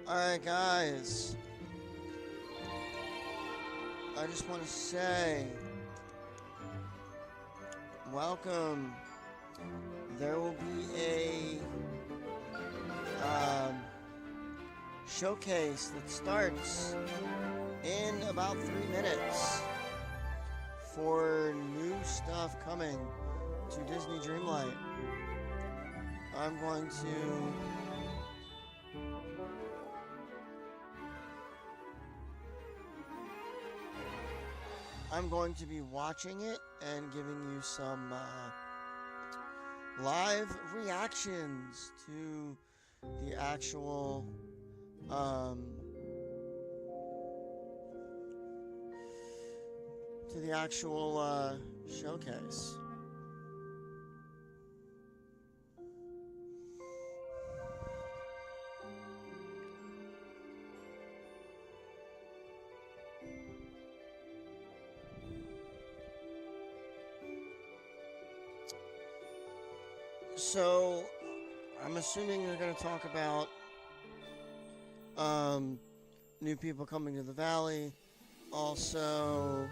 Alright, guys. I just want to say, welcome. There will be a showcase that starts in about 3 minutes for new stuff coming to Disney Dreamlight. I'm going to be watching it and giving you some live reactions to the actual showcase. So, I'm assuming they're going to talk about new people coming to the valley. Also,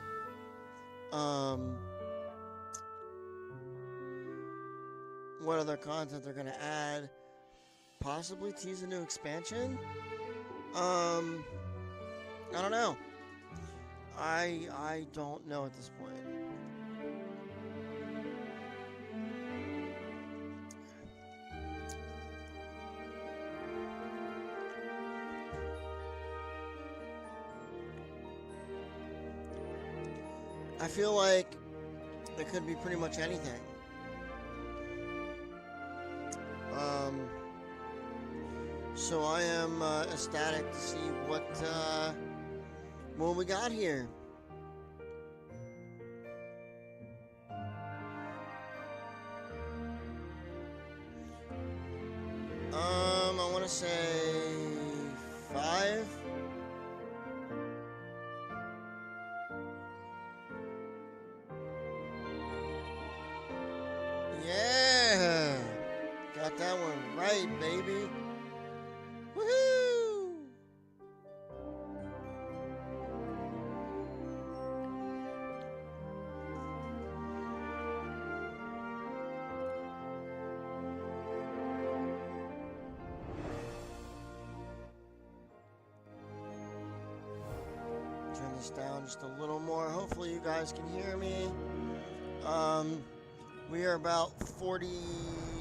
what other content they're going to add. Possibly tease a new expansion. I don't know. I don't know at this point. I feel like it could be pretty much anything. So I am ecstatic to see what we got here. I want to say 5. Yeah, got that one right, baby. Woohoo! Turn this down just a little more. Hopefully you guys can hear me. We are about 40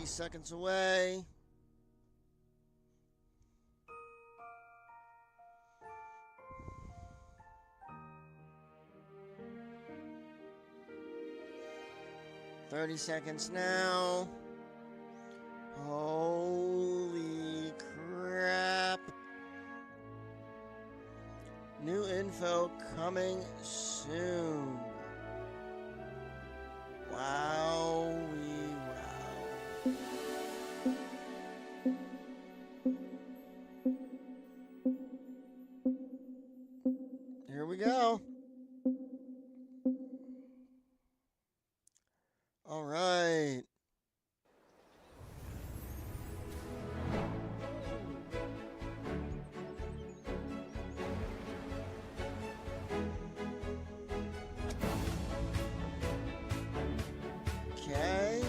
seconds away. $30 seconds now. Holy crap. New info coming soon. Wow, wow. Here we go. All right. Okay.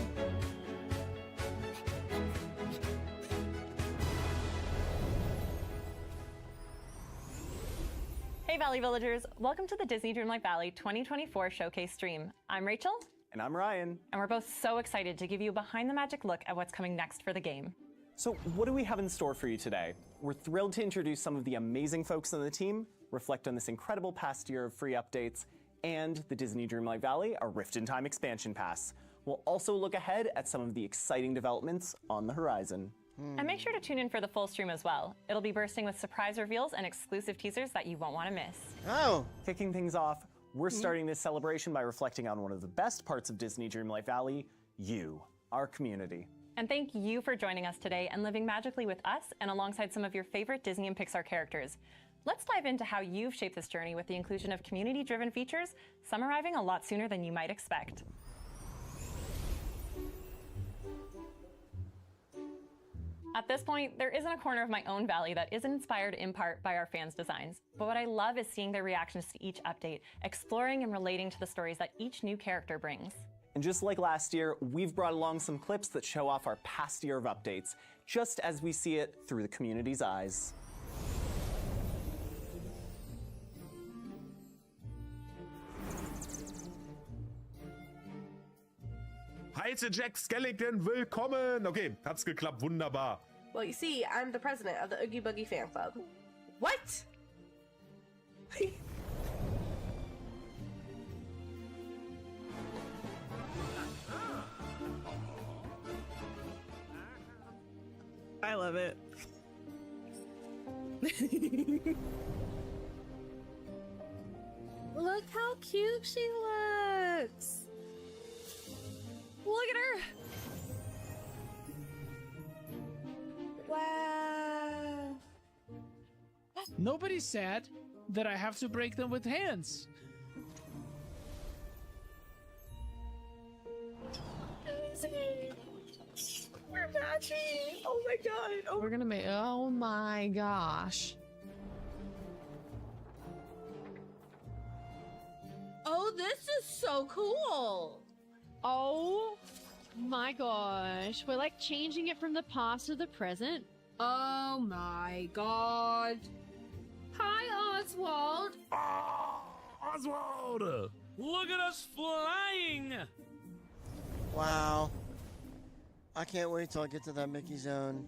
Hey Valley Villagers, welcome to the Disney Dreamlight Valley 2024 Showcase stream. I'm Rachel. And I'm Ryan. And we're both so excited to give you a behind the magic look at what's coming next for the game. So what do we have in store for you today? We're thrilled to introduce some of the amazing folks on the team, reflect on this incredible past year of free updates, and the Disney Dreamlight Valley, a Rift in Time expansion pass. We'll also look ahead at some of the exciting developments on the horizon. And make sure to tune in for the full stream as well. It'll be bursting with surprise reveals and exclusive teasers that you won't want to miss. Oh. Kicking things off, we're starting this celebration by reflecting on one of the best parts of Disney Dreamlight Valley, you, our community. And thank you for joining us today and living magically with us and alongside some of your favorite Disney and Pixar characters. Let's dive into how you've shaped this journey with the inclusion of community-driven features, some arriving a lot sooner than you might expect. At this point, there isn't a corner of my own valley that isn't inspired in part by our fans' designs. But what I love is seeing their reactions to each update, exploring and relating to the stories that each new character brings. And just like last year, we've brought along some clips that show off our past year of updates, just as we see it through the community's eyes. Heiße Jack Skellington, willkommen! Okay, hat's geklappt, wunderbar. Well, you see, I'm the president of the Oogie Boogie fan club. What? I love it. Look how cute she looks. Look at her! Wow. Nobody's sad that I have to break them with hands. We're matching. Oh my god. Oh, We're gonna make. Oh my gosh. oh, this is so cool. Oh my gosh. We're like changing it from the past to the present. Oh my god. Hi, Oswald. Oswald! Look at us flying! Wow. I can't wait till I get to that Mickey zone.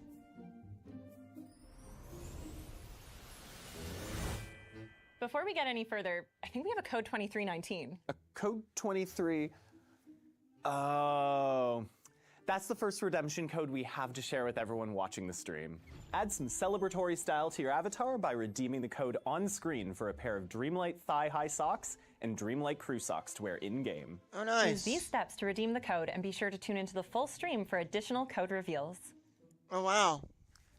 Before we get any further, I think we have a code 2319. A code 23. Oh. That's the first redemption code we have to share with everyone watching the stream. Add some celebratory style to your avatar by redeeming the code on screen for a pair of Dreamlight thigh-high socks and Dreamlight crew socks to wear in-game. Oh, Use nice. these steps to redeem the code and be sure to tune into the full stream for additional code reveals. Oh, wow.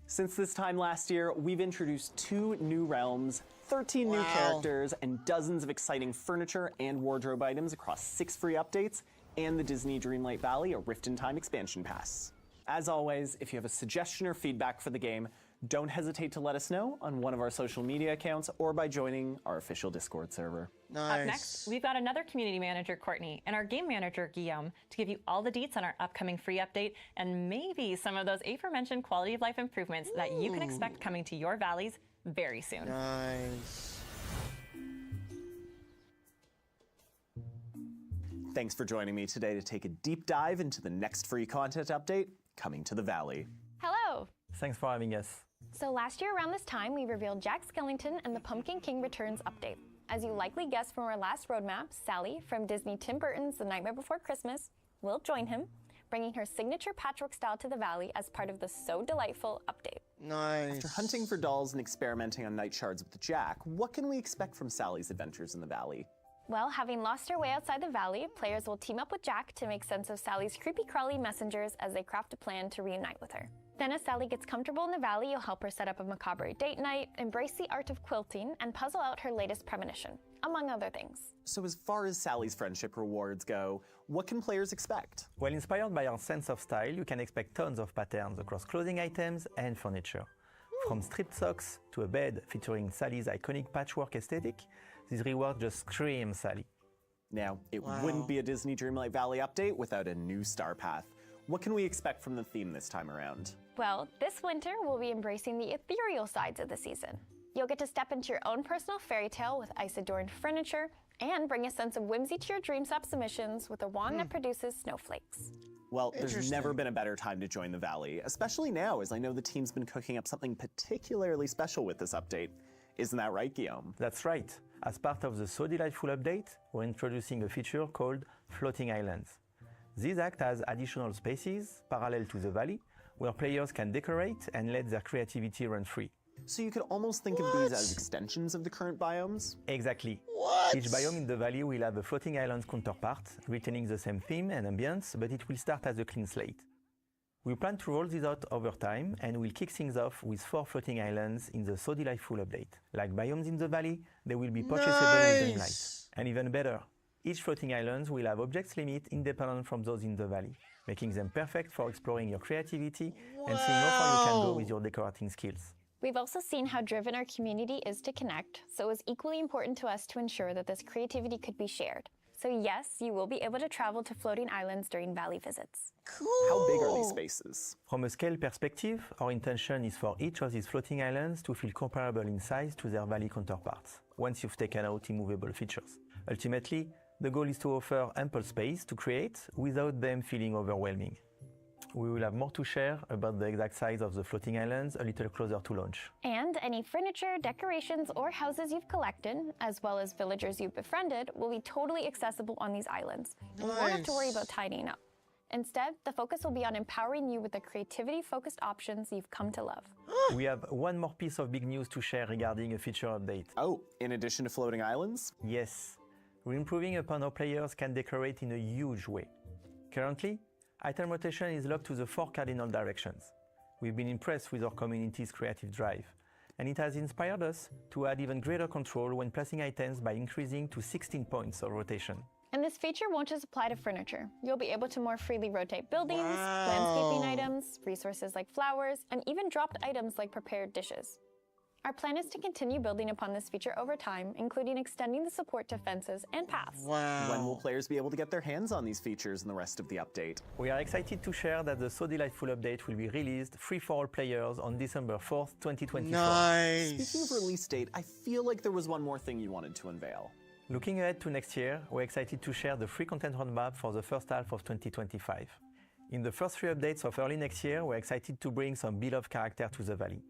Since this time last year, we've introduced 2 new realms, 13 new Wow. characters, and dozens of exciting furniture and wardrobe items across 6 free updates and the Disney Dreamlight Valley, a Rift in Time expansion pass. As always, if you have a suggestion or feedback for the game, don't hesitate to let us know on one of our social media accounts or by joining our official Discord server. Nice. Up next, we've got another community manager, Courtney, and our game manager, Guillaume, to give you all the deets on our upcoming free update and maybe some of those aforementioned quality of life improvements that you can expect coming to your valleys very soon. Nice. Thanks for joining me today to take a deep dive into the next free content update coming to the Valley. Hello! Thanks for having us. So last year around this time, we revealed Jack Skellington and the Pumpkin King Returns update. As you likely guessed from our last roadmap, Sally from Disney Tim Burton's The Nightmare Before Christmas will join him, bringing her signature patchwork style to the Valley as part of the So Delightful update. Nice. After hunting for dolls and experimenting on night shards with Jack, what can we expect from Sally's adventures in the Valley? Well, having lost her way outside the Valley, players will team up with Jack to make sense of Sally's creepy-crawly messengers as they craft a plan to reunite with her. Then as Sally gets comfortable in the Valley, you'll help her set up a macabre date night, embrace the art of quilting, and puzzle out her latest premonition, among other things. So as far as Sally's friendship rewards go, what can players expect? Well, inspired by our sense of style, you can expect tons of patterns across clothing items and furniture. From stripped socks to a bed featuring Sally's iconic patchwork aesthetic, these rewards just scream Sally. Now, it Wow. wouldn't be a Disney Dreamlight Valley update without a new star path. What can we expect from the theme this time around? Well, this winter we'll be embracing the ethereal sides of the season. You'll get to step into your own personal fairy tale with ice-adorned furniture and bring a sense of whimsy to your DreamStop submissions with a wand that produces snowflakes. Well, there's Interesting. never been a better time to join the Valley, especially now, as I know the team's been cooking up something particularly special with this update. Isn't that right, Guillaume? That's right. As part of the So Delightful update, we're introducing a feature called Floating Islands. These act as additional spaces parallel to the valley, where players can decorate and let their creativity run free. So you could almost think of these as extensions of the current biomes? Exactly. What? Each biome in the valley will have a floating islands counterpart, retaining the same theme and ambience, but it will start as a clean slate. We plan to roll this out over time, and we'll kick things off with 4 floating islands in the So Delightful update. Like biomes in the valley, they will be purchasable with Dreamlight. Nice. And even better, each floating island will have objects limit independent from those in the valley. making them perfect for exploring your creativity and seeing how far you can go with your decorating skills. We've also seen how driven our community is to connect, so it was equally important to us to ensure that this creativity could be shared. So yes, you will be able to travel to floating islands during valley visits. Cool. How big are these spaces? From a scale perspective, our intention is for each of these floating islands to feel comparable in size to their valley counterparts, once you've taken out immovable features. Ultimately, the goal is to offer ample space to create without them feeling overwhelming. We will have more to share about the exact size of the floating islands a little closer to launch. And any furniture, decorations, or houses you've collected, as well as villagers you've befriended, will be totally accessible on these islands. And you won't have to worry about tidying up. Instead, the focus will be on empowering you with the creativity-focused options you've come to love. We have one more piece of big news to share regarding a feature update. Oh, in addition to floating islands? Yes, we're improving upon how players can decorate in a huge way. Currently, item rotation is locked to the 4 cardinal directions. We've been impressed with our community's creative drive, and it has inspired us to add even greater control when placing items by increasing to 16 points of rotation. And this feature won't just apply to furniture. You'll be able to more freely rotate buildings, landscaping items, resources like flowers, and even dropped items like prepared dishes. Our plan is to continue building upon this feature over time, including extending the support to fences and paths. Wow. When will players be able to get their hands on these features in the rest of the update? We are excited to share that the So Delightful update will be released free for all players on December 4th, 2024. Nice. Speaking of release date, I feel like there was one more thing you wanted to unveil. Looking ahead to next year, we're excited to share the free content roadmap for the first half of 2025. In the first 3 updates of early next year, we're excited to bring some beloved characters to the Valley.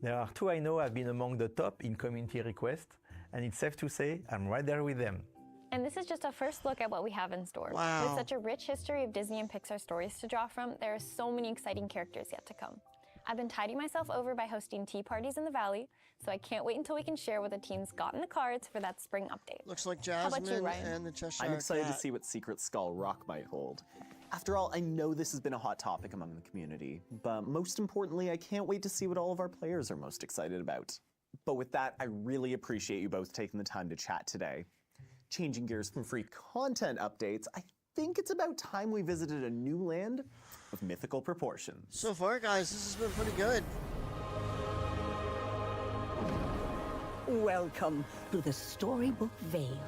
There are 2 I know have been among the top in community requests, and it's safe to say I'm right there with them. And this is just a first look at what we have in store. Wow. With such a rich history of Disney and Pixar stories to draw from, there are so many exciting characters yet to come. I've been tidying myself over by hosting tea parties in the Valley, so I can't wait until we can share what the team's got in the cards for that spring update. Looks like How about you, Jasmine Ryan? and the Cheshire I'm excited Cat. to see what Secret Skull Rock might hold. After all, I know this has been a hot topic among the community, but most importantly, I can't wait to see what all of our players are most excited about. But with that, I really appreciate you both taking the time to chat today. Changing gears from free content updates, I think it's about time we visited a new land of mythical proportions. So far, guys, this has been pretty good. Welcome to the Storybook Vale.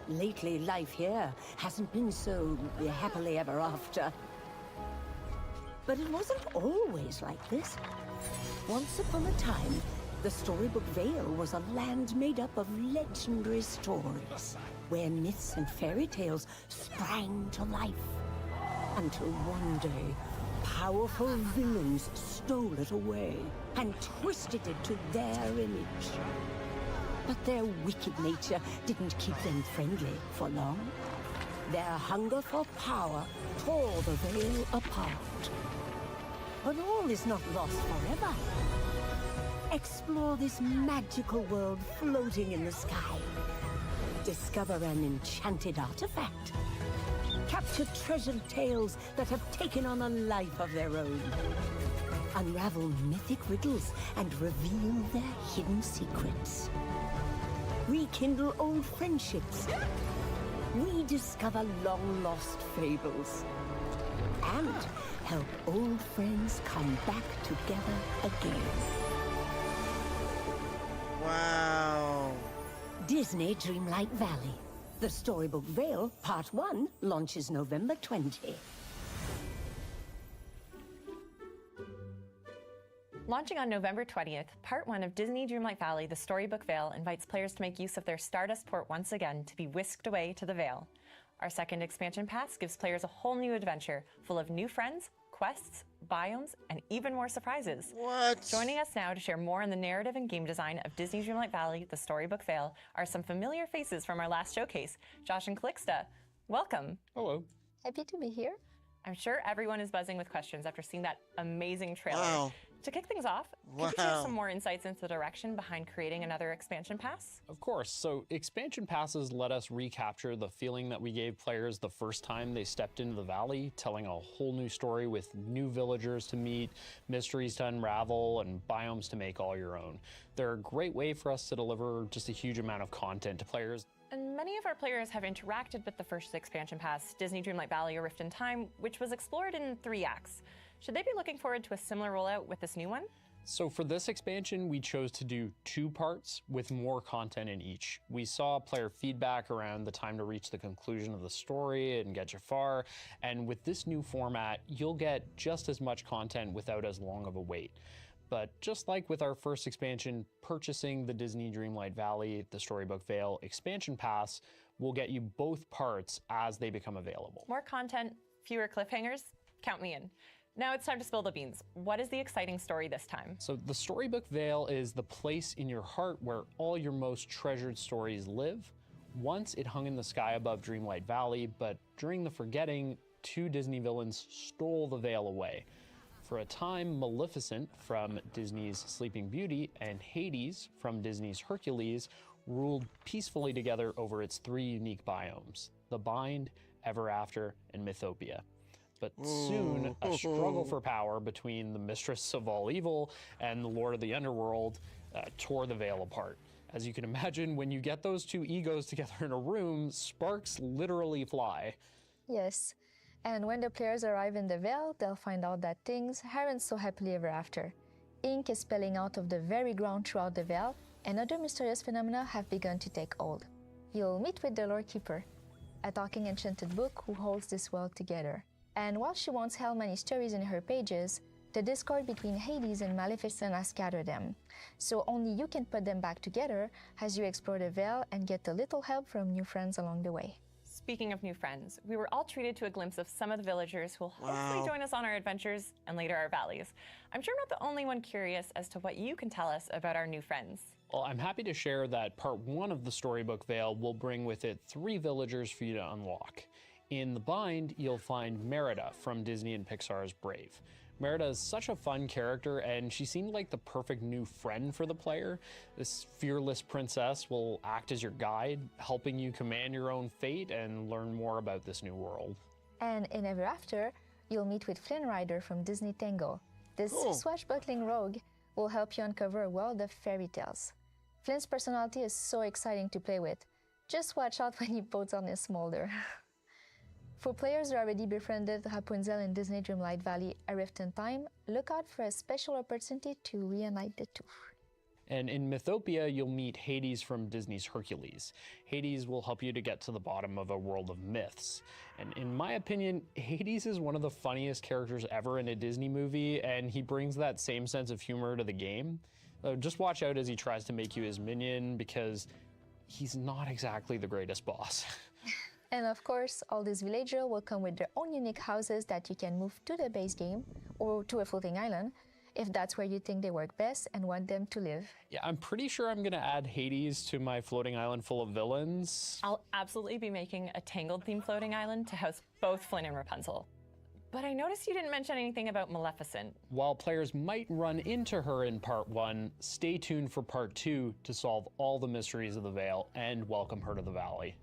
Lately, life here hasn't been so happily ever after. But it wasn't always like this. Once upon a time, the Storybook Vale was a land made up of legendary stories, where myths and fairy tales sprang to life. Until one day, powerful villains stole it away and twisted it to their image. But their wicked nature didn't keep them friendly for long. Their hunger for power tore the veil apart. But all is not lost forever. Explore this magical world floating in the sky. Discover an enchanted artifact. Capture treasured tales that have taken on a life of their own. Unravel mythic riddles and reveal their hidden secrets. Rekindle old friendships. Rediscover long-lost fables. And help old friends come back together again. Wow. Disney Dreamlight Valley. The Storybook Vale, Part 1, launches November 20. Launching on November 20th, Part 1 of Disney Dreamlight Valley, The Storybook Vale invites players to make use of their Stardust Port once again to be whisked away to the Vale. Our second expansion pass gives players a whole new adventure full of new friends, quests, biomes, and even more surprises. What? Joining us now to share more on the narrative and game design of Disney Dreamlight Valley, The Storybook Vale, are some familiar faces from our last showcase, Josh and Calixta. Welcome. Hello. Happy to be here. I'm sure everyone is buzzing with questions after seeing that amazing trailer. Wow. To kick things off, could you share Wow. some more insights into the direction behind creating another expansion pass? Of course. So expansion passes let us recapture the feeling that we gave players the first time they stepped into the valley, telling a whole new story with new villagers to meet, mysteries to unravel, and biomes to make all your own. They're a great way for us to deliver just a huge amount of content to players. And many of our players have interacted with the first expansion pass, Disney Dreamlight Valley: A Rift in Time, which was explored in 3 acts. Should they be looking forward to a similar rollout with this new one? So for this expansion, we chose to do 2 parts with more content in each. We saw player feedback around the time to reach the conclusion of the story and get you far, and with this new format, you'll get just as much content without as long of a wait. But just like with our first expansion, purchasing the Disney Dreamlight Valley, the Storybook Vale expansion pass will get you both parts as they become available. More content, fewer cliffhangers? Count me in. Now it's time to spill the beans. What is the exciting story this time? So the Storybook Vale is the place in your heart where all your most treasured stories live. Once it hung in the sky above Dreamlight Valley, but during the forgetting, 2 Disney villains stole the veil away. For a time, Maleficent from Disney's Sleeping Beauty and Hades from Disney's Hercules ruled peacefully together over its 3 unique biomes: the Bind, Ever After, and Mythopia. But soon, a struggle for power between the Mistress of All Evil and the Lord of the Underworld tore the veil apart. As you can imagine, when you get those 2 egos together in a room, sparks literally fly. Yes, and when the players arrive in the Vale, they'll find out that things aren't so happily ever after. Ink is spilling out of the very ground throughout the Vale, and other mysterious phenomena have begun to take hold. You'll meet with the Lore Keeper, a talking enchanted book who holds this world together. And while she won't tell many stories in her pages, the discord between Hades and Maleficent has scattered them. So only you can put them back together as you explore the Vale and get a little help from new friends along the way. Speaking of new friends, we were all treated to a glimpse of some of the villagers who will hopefully join us on our adventures and later our valleys. I'm sure I'm not the only one curious as to what you can tell us about our new friends. Well, I'm happy to share that part 1 of the Storybook Vale will bring with it 3 villagers for you to unlock. In the Bind, you'll find Merida from Disney and Pixar's Brave. Merida is such a fun character, and she seemed like the perfect new friend for the player. This fearless princess will act as your guide, helping you command your own fate and learn more about this new world. And in Ever After, you'll meet with Flynn Rider from Disney Tango. This swashbuckling rogue will help you uncover a world of fairy tales. Flynn's personality is so exciting to play with. Just watch out when he puts on his smolder. For players who already befriended Rapunzel in Disney Dreamlight Valley: A Rift in Time, look out for a special opportunity to reunite the 2. And in Mythopia, you'll meet Hades from Disney's Hercules. Hades will help you to get to the bottom of a world of myths. And in my opinion, Hades is one of the funniest characters ever in a Disney movie, and he brings that same sense of humor to the game. Just watch out as he tries to make you his minion, because he's not exactly the greatest boss. And of course, all these villagers will come with their own unique houses that you can move to the base game or to a floating island if that's where you think they work best and want them to live. Yeah, I'm pretty sure I'm gonna add Hades to my floating island full of villains. I'll absolutely be making a Tangled-themed floating island to house both Flynn and Rapunzel. But I noticed you didn't mention anything about Maleficent. While players might run into her in part 1, stay tuned for part 2 to solve all the mysteries of the Vale and welcome her to the Valley.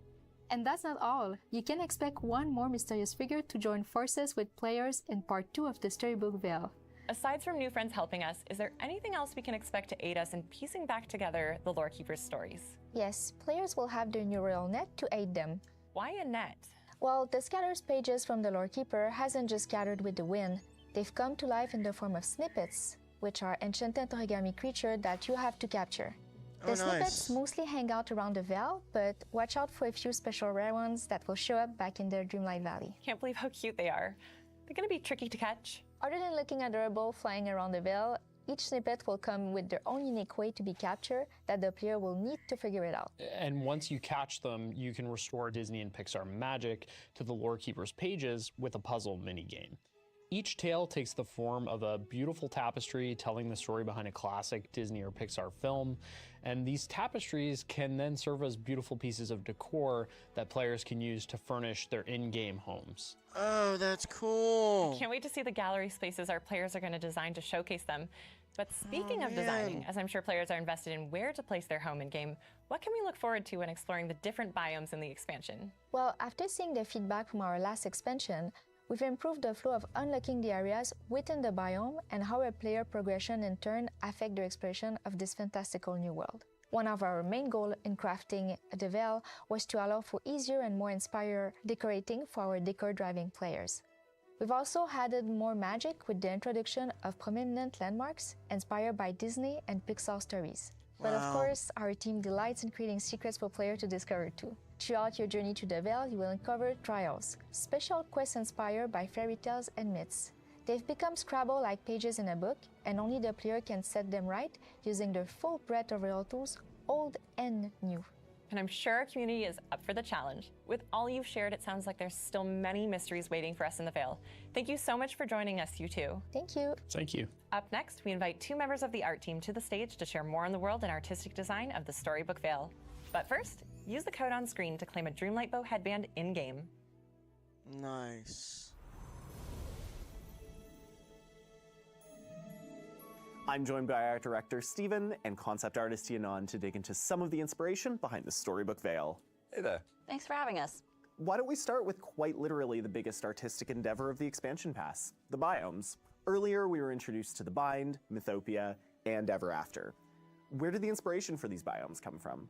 And that's not all. You can expect one more mysterious figure to join forces with players in part 2 of the Storybook Vale. Aside from new friends helping us, is there anything else we can expect to aid us in piecing back together the Lore Keeper's stories? Yes, players will have their neural net to aid them. Why a net? Well, the scatters pages from the Lore Keeper hasn't just scattered with the wind. They've come to life in the form of snippets, which are enchanted origami creatures that you have to capture. The snippets mostly hang out around the Vale, but watch out for a few special rare ones that will show up back in the Dreamlight Valley. Can't believe how cute they are. They're gonna be tricky to catch. Other than looking adorable flying around the Vale, each snippet will come with their own unique way to be captured that the player will need to figure it out. And once you catch them, you can restore Disney and Pixar magic to the Lore Keeper's pages with a puzzle minigame. Each tale takes the form of a beautiful tapestry telling the story behind a classic Disney or Pixar film, and these tapestries can then serve as beautiful pieces of decor that players can use to furnish their in-game homes. Oh, that's cool. I can't wait to see the gallery spaces our players are going to design to showcase them. But speaking of designing, as I'm sure players are invested in where to place their home in-game, what can we look forward to when exploring the different biomes in the expansion? Well, after seeing the feedback from our last expansion, we've improved the flow of unlocking the areas within the biome and how a player progression in turn affect their exploration of this fantastical new world. One of our main goals in crafting the Veil was to allow for easier and more inspired decorating for our decor-driving players. We've also added more magic with the introduction of prominent landmarks inspired by Disney and Pixar stories. But of course, our team delights in creating secrets for players to discover too. Throughout your journey to the Veil, you will uncover trials, special quests inspired by fairy tales and myths. They've become Scrabble-like pages in a book, and only the player can set them right using the full breadth of real tools, old and new. And I'm sure our community is up for the challenge. With all you've shared, it sounds like there's still many mysteries waiting for us in the Veil. Thank you so much for joining us, you two. Thank you. Thank you. Up next, we invite two members of the art team to the stage to share more on the world and artistic design of the Storybook Veil. But first, use the code on screen to claim a Dreamlight Bow headband in-game. Nice. I'm joined by art director Steven and concept artist Yanon to dig into some of the inspiration behind the Storybook Veil. Hey there. Thanks for having us. Why don't we start with quite literally the biggest artistic endeavor of the expansion pass, the biomes. Earlier, we were introduced to the Bind, Mythopia, and Ever After. Where did the inspiration for these biomes come from?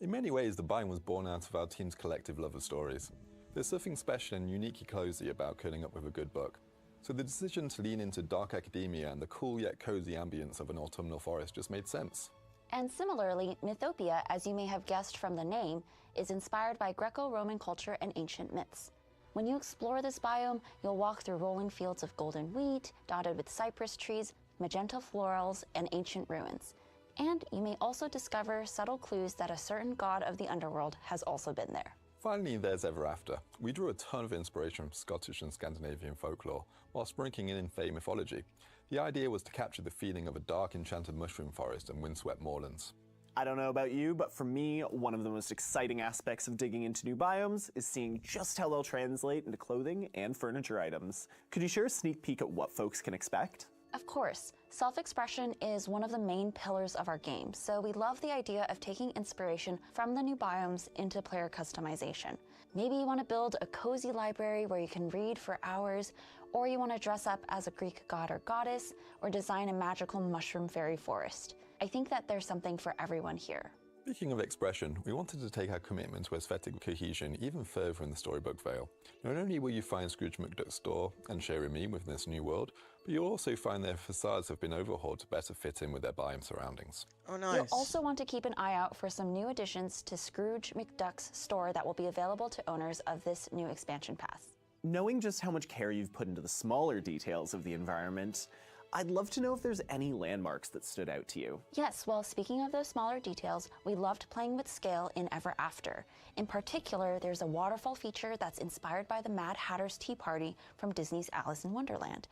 In many ways, the Bind was born out of our team's collective love of stories. There's something special and uniquely cozy about curling up with a good book. So the decision to lean into dark academia and the cool yet cozy ambience of an autumnal forest just made sense. And similarly, Mythopia, as you may have guessed from the name, is inspired by Greco-Roman culture and ancient myths. When you explore this biome, you'll walk through rolling fields of golden wheat, dotted with cypress trees, magenta florals, and ancient ruins. And you may also discover subtle clues that a certain god of the underworld has also been there. Finally, there's Ever After. We drew a ton of inspiration from Scottish and Scandinavian folklore, while sprinkling in Fey mythology. The idea was to capture the feeling of a dark, enchanted mushroom forest and windswept moorlands. I don't know about you, but for me, one of the most exciting aspects of digging into new biomes is seeing just how they'll translate into clothing and furniture items. Could you share a sneak peek at what folks can expect? Of course, self-expression is one of the main pillars of our game, so we love the idea of taking inspiration from the new biomes into player customization. Maybe you want to build a cozy library where you can read for hours, or you want to dress up as a Greek god or goddess, or design a magical mushroom fairy forest. I think that there's something for everyone here. Speaking of expression, we wanted to take our commitment to aesthetic cohesion even further in the Storybook Veil. Not only will you find Scrooge McDuck's store and Share Me within this new world, but you'll also find their facades have been overhauled to better fit in with their biome surroundings. Oh, nice. You'll also want to keep an eye out for some new additions to Scrooge McDuck's store that will be available to owners of this new expansion pass. Knowing just how much care you've put into the smaller details of the environment, I'd love to know if there's any landmarks that stood out to you. Yes, well, speaking of those smaller details, we loved playing with scale in Ever After. In particular, there's a waterfall feature that's inspired by the Mad Hatter's Tea Party from Disney's Alice in Wonderland.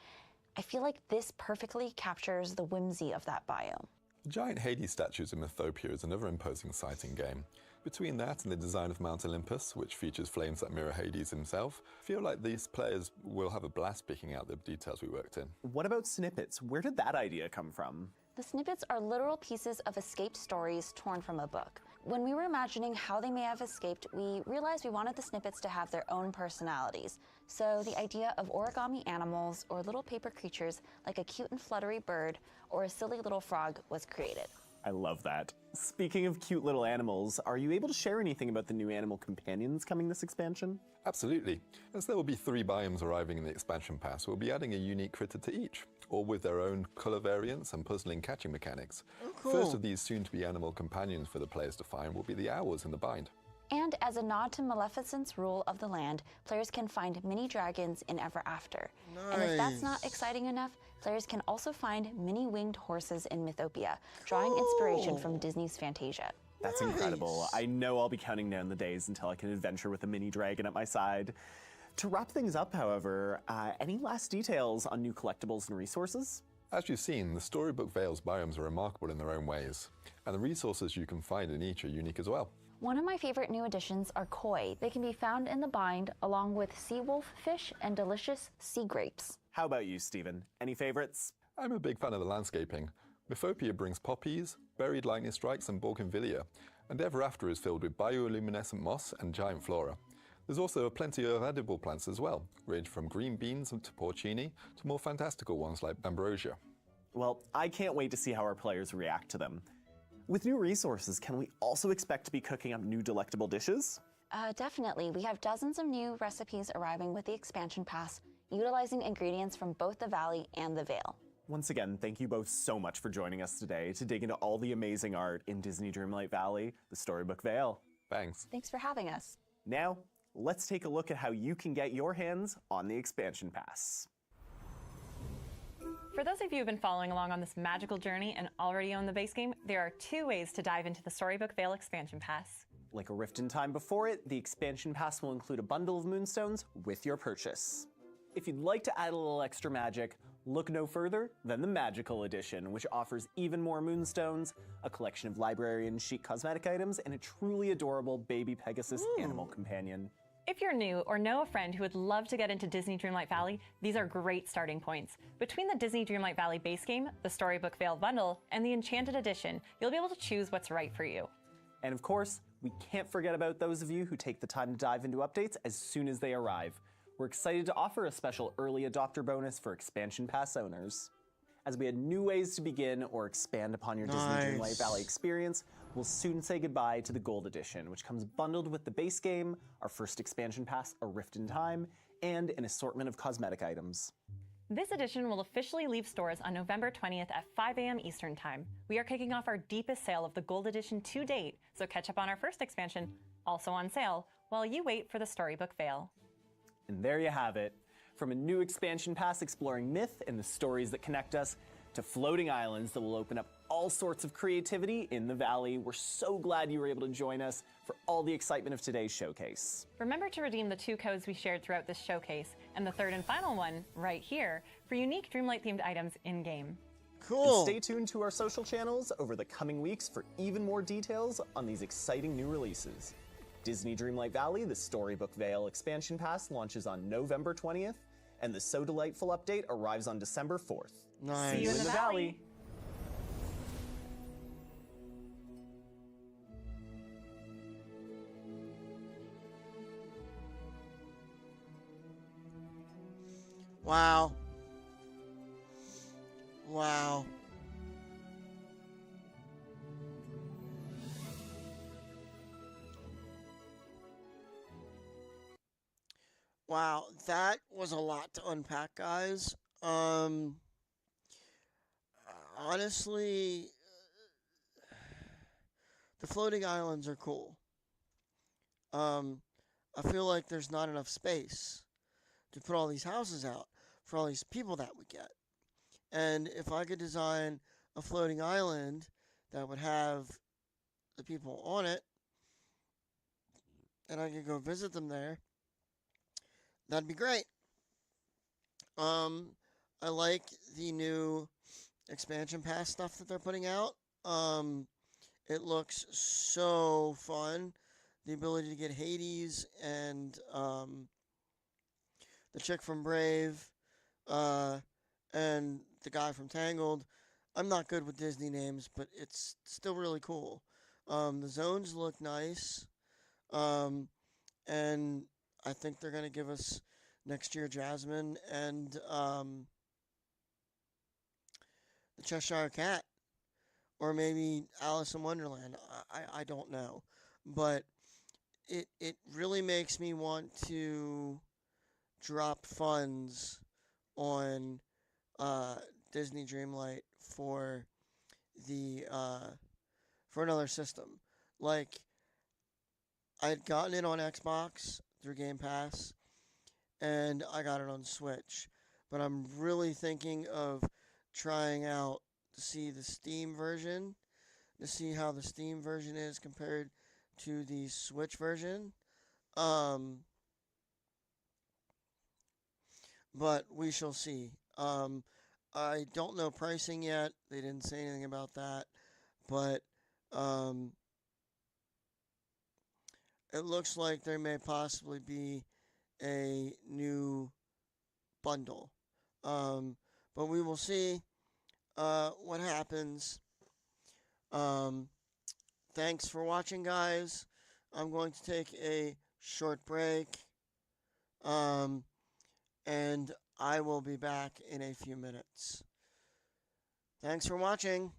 I feel like this perfectly captures the whimsy of that biome. The giant Hades statues in Mythopia is another imposing sight in game. Between that and the design of Mount Olympus, which features flames that mirror Hades himself, I feel like these players will have a blast picking out the details we worked in. What about snippets? Where did that idea come from? The snippets are literal pieces of escaped stories torn from a book. When we were imagining how they may have escaped, we realized we wanted the snippets to have their own personalities. So the idea of origami animals or little paper creatures like a cute and fluttery bird or a silly little frog was created. I love that. Speaking of cute little animals, are you able to share anything about the new animal companions coming this expansion? Absolutely. As there will be 3 biomes arriving in the expansion pass, we'll be adding a unique critter to each, all with their own colour variants and puzzling catching mechanics. Oh, cool. First of these soon-to-be animal companions for the players to find will be the owls in the Bind. And as a nod to Maleficent's rule of the land, players can find mini dragons in Ever After. Nice. And if that's not exciting enough, players can also find mini winged horses in Mythopia, drawing inspiration from Disney's Fantasia. That's incredible. I know I'll be counting down the days until I can adventure with a mini dragon at my side. To wrap things up, however, any last details on new collectibles and resources? As you've seen, the Storybook Veil's biomes are remarkable in their own ways, and the resources you can find in each are unique as well. One of my favorite new additions are koi. They can be found in the Bind along with sea wolf fish and delicious sea grapes. How about you, Stephen? Any favorites? I'm a big fan of the landscaping. Mythopia brings poppies, buried lightning strikes and bougainvillea, and Ever After is filled with bioluminescent moss and giant flora. There's also plenty of edible plants as well, ranging from green beans to porcini to more fantastical ones like ambrosia. Well, I can't wait to see how our players react to them. With new resources, can we also expect to be cooking up new delectable dishes? Definitely. We have dozens of new recipes arriving with the expansion pass, utilizing ingredients from both the Valley and the Vale. Once again, thank you both so much for joining us today to dig into all the amazing art in Disney Dreamlight Valley, the Storybook Vale. Thanks. Thanks for having us. Now, let's take a look at how you can get your hands on the expansion pass. For those of you who've been following along on this magical journey and already own the base game, there are 2 ways to dive into the Storybook Vale expansion pass. Like a Rift in Time before it, the expansion pass will include a bundle of moonstones with your purchase. If you'd like to add a little extra magic, look no further than the Magical Edition, which offers even more moonstones, a collection of library and chic cosmetic items, and a truly adorable baby Pegasus animal companion. If you're new or know a friend who would love to get into Disney Dreamlight Valley, these are great starting points. Between the Disney Dreamlight Valley base game, the Storybook Vale bundle, and the Enchanted Edition, you'll be able to choose what's right for you. And of course, we can't forget about those of you who take the time to dive into updates as soon as they arrive. We're excited to offer a special early adopter bonus for expansion pass owners. As we add new ways to begin or expand upon your Disney Dreamlight Valley experience, we'll soon say goodbye to the Gold Edition, which comes bundled with the base game, our first expansion pass, A Rift in Time, and an assortment of cosmetic items. This edition will officially leave stores on November 20th at 5 a.m. Eastern Time. We are kicking off our deepest sale of the Gold Edition to date, so catch up on our first expansion, also on sale, while you wait for the Storybook Vale. And there you have it. From a new expansion pass exploring myth and the stories that connect us, to floating islands that will open up all sorts of creativity in the Valley, we're so glad you were able to join us for all the excitement of today's showcase. Remember to redeem the 2 codes we shared throughout this showcase, and the 3rd and final one, right here, for unique Dreamlight-themed items in-game. Cool! And stay tuned to our social channels over the coming weeks for even more details on these exciting new releases. Disney Dreamlight Valley, the Storybook Vale expansion pass launches on November 20th, and the So Delightful update arrives on December 4th. Nice. See you in the Valley. Wow. Wow. Wow, that was a lot to unpack, guys. Honestly, the floating islands are cool. I feel like there's not enough space to put all these houses out for all these people that we get. And if I could design a floating island that would have the people on it, and I could go visit them there, that'd be great. I like the new expansion pass stuff that they're putting out. It looks so fun. The ability to get Hades and the chick from Brave and the guy from Tangled. I'm not good with Disney names, but it's still really cool. The zones look nice. And I think they're going to give us next year Jasmine and the Cheshire Cat. Or maybe Alice in Wonderland. I don't know. But it really makes me want to drop funds on Disney Dreamlight for the for another system. Like, I had gotten it on Xbox through Game Pass, and I got it on Switch. But I'm really thinking of trying out to see the Steam version, to see how the Steam version is compared to the Switch version. But we shall see. I don't know pricing yet. They didn't say anything about that. But it looks like there may possibly be a new bundle. But we will see what happens. Thanks for watching, guys. I'm going to take a short break. And I will be back in a few minutes. Thanks for watching.